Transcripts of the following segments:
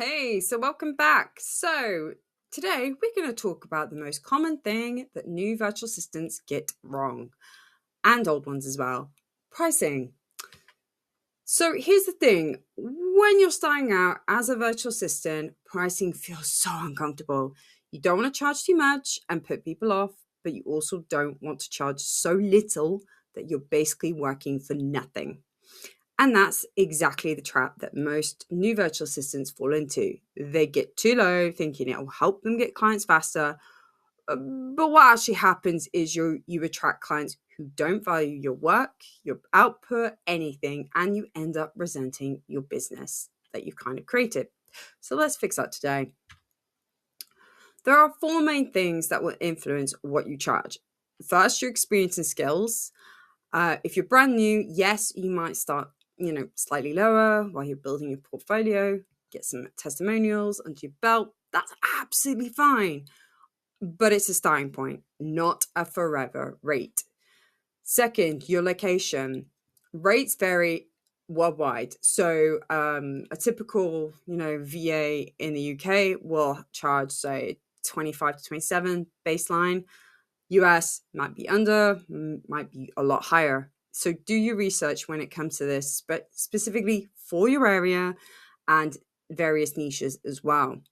Hey, so welcome back. So, today we're going to talk about the most common thing that new virtual assistants get wrong, and old ones as well: pricing. So, here's the thing: when you're starting out as a virtual assistant, pricing feels so uncomfortable. You don't want to charge too much and put people off, but you also don't want to charge so little that you're basically working for nothing. And that's exactly the trap that most new virtual assistants fall into. They get too low, thinking it will help them get clients faster. But what actually happens is you attract clients who don't value your work, your output, anything, and you end up resenting your business that you've kind of created. So let's fix that today. There are four main things that will influence what you charge. First, your experience and skills. If you're brand new, yes, you might start, slightly lower while you're building your portfolio, get some testimonials under your belt. That's absolutely fine. But it's a starting point, not a forever rate. Second, your location. Rates vary worldwide. So a typical, VA in the UK will charge, say, 25 to 27 baseline. US might be under, might be a lot higher. So do your research when it comes to this, but specifically for your area and various niches as well.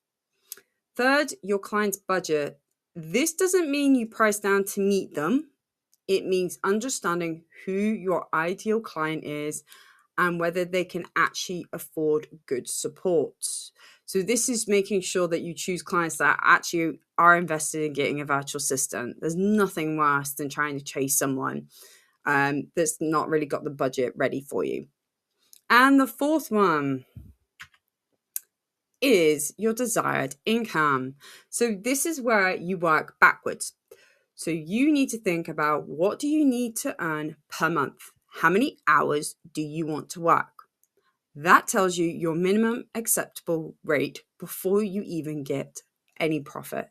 Third, your client's budget. This doesn't mean you price down to meet them. It means understanding who your ideal client is and whether they can actually afford good support. So this is making sure that you choose clients that actually are invested in getting a virtual assistant. There's nothing worse than trying to chase someone that's not really got the budget ready for you. And the fourth one is your desired income. So this is where you work backwards. So you need to think about, what do you need to earn per month? How many hours do you want to work? That tells you your minimum acceptable rate before you even get any profit.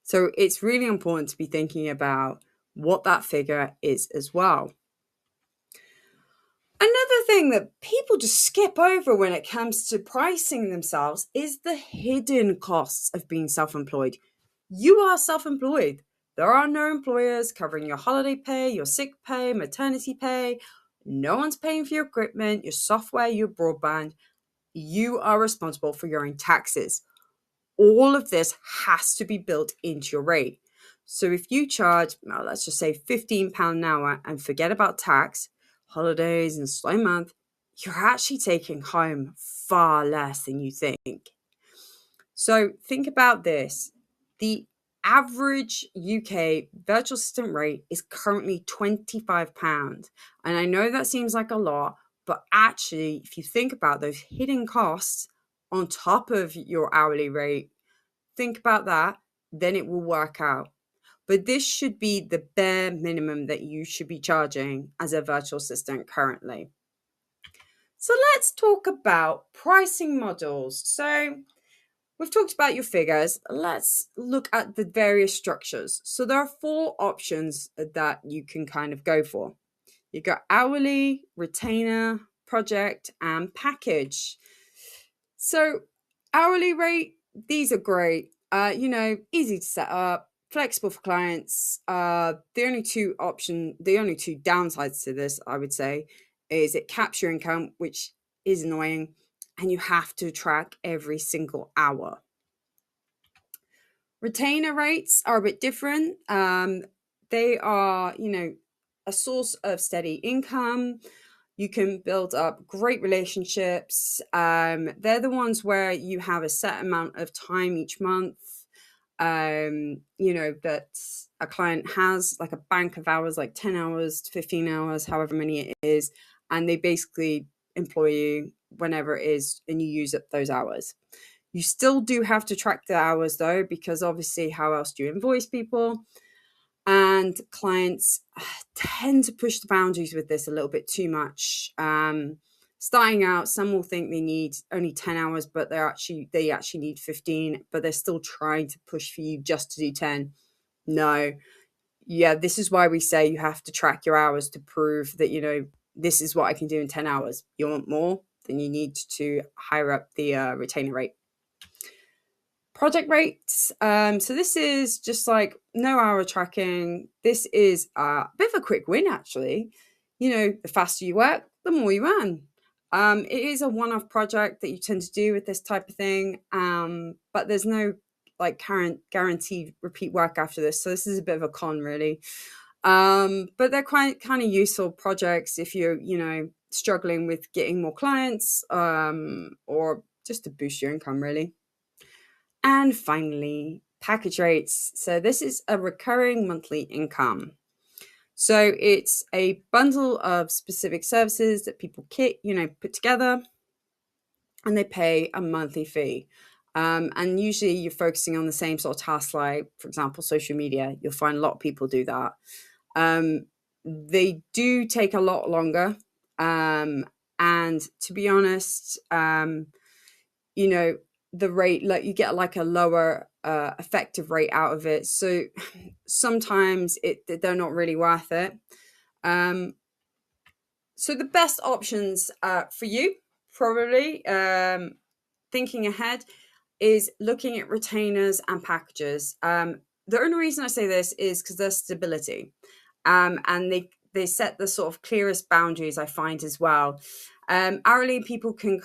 So it's really important to be thinking about what that figure is as well. Another thing that people just skip over when it comes to pricing themselves is the hidden costs of being self-employed. You are self-employed. There are no employers covering your holiday pay, your sick pay, maternity pay. No one's paying for your equipment, your software, your broadband. You are responsible for your own taxes. All of this has to be built into your rate. So if you charge, well, let's just say £15 an hour and forget about tax, holidays and slow month, you're actually taking home far less than you think. So think about this. The average UK virtual assistant rate is currently £25. And I know that seems like a lot, but actually, if you think about those hidden costs on top of your hourly rate, think about that, then it will work out. But this should be the bare minimum that you should be charging as a virtual assistant currently. So let's talk about pricing models. So we've talked about your figures. Let's look at the various structures. So there are four options that you can kind of go for. You've got hourly, retainer, project, and package. So hourly rate, these are great. Easy to set up, flexible for clients. The only two downsides to this, I would say, is it caps your income, which is annoying, and you have to track every single hour. Retainer rates are a bit different. They are, a source of steady income. You can build up great relationships. They're the ones where you have a set amount of time each month, that a client has, like a bank of hours, like 10 hours, 15 hours, however many it is. And they basically employ you whenever it is, and you use up those hours. You still do have to track the hours though, because obviously how else do you invoice people? And clients tend to push the boundaries with this a little bit too much. Starting out, some will think they need only 10 hours, but they actually need 15, but they're still trying to push for you just to do 10. No. Yeah, this is why we say you have to track your hours to prove that, this is what I can do in 10 hours. You want more? then you need to higher up the retainer rate. Project rates. So this is just like no hour tracking. This is a bit of a quick win, actually. The faster you work, the more you earn. It is a one-off project that you tend to do with this type of thing, but there's no like current guaranteed repeat work after this. So this is a bit of a con, really. But they're quite kind of useful projects if you're, struggling with getting more clients, or just to boost your income, really. And finally, package rates. So this is a recurring monthly income. So it's a bundle of specific services that people put together, and they pay a monthly fee. And usually you're focusing on the same sort of tasks, like, for example, social media. You'll find a lot of people do that. They do take a lot longer. And to be honest, the rate, like, you get like a lower effective rate out of it. So sometimes they're not really worth it. So the best options for you, probably thinking ahead, is looking at retainers and packages. The only reason I say this is because there's stability, and they set the sort of clearest boundaries, I find, as well. Hourly people can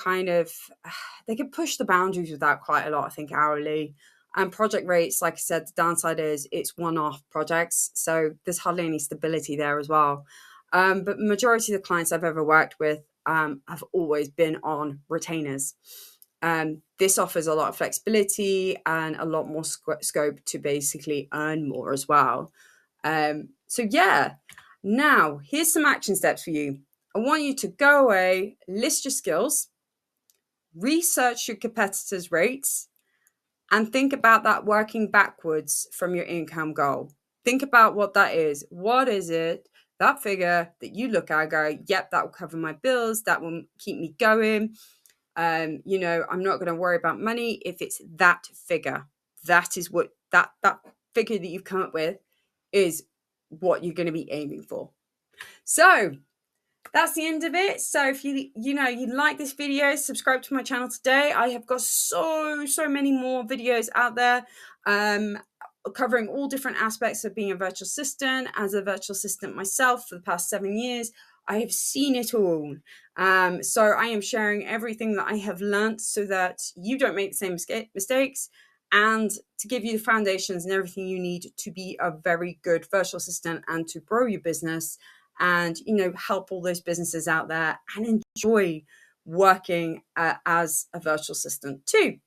they can push the boundaries with that quite a lot, I think, hourly. And project rates, like I said, the downside is it's one-off projects, so there's hardly any stability there as well. But majority of the clients I've ever worked with have always been on retainers. This offers a lot of flexibility and a lot more scope to basically earn more as well. So yeah, now here's some action steps for you. I want you to go away, list your skills, research your competitors' rates, and think about that working backwards from your income goal. Think about what that is. What is it, that figure that you look at and go, yep, that will cover my bills, that will keep me going. I'm not going to worry about money if it's that figure. That is what that figure that you've come up with is what you're going to be aiming for. So that's the end of it. So if you like this video, subscribe to my channel today. I have got so many more videos out there, covering all different aspects of being a virtual assistant. As a virtual assistant myself for the past 7 years, I have seen it all. So I am sharing everything that I have learned so that you don't make the same mistakes, and to give you the foundations and everything you need to be a very good virtual assistant and to grow your business and, help all those businesses out there and enjoy working as a virtual assistant too.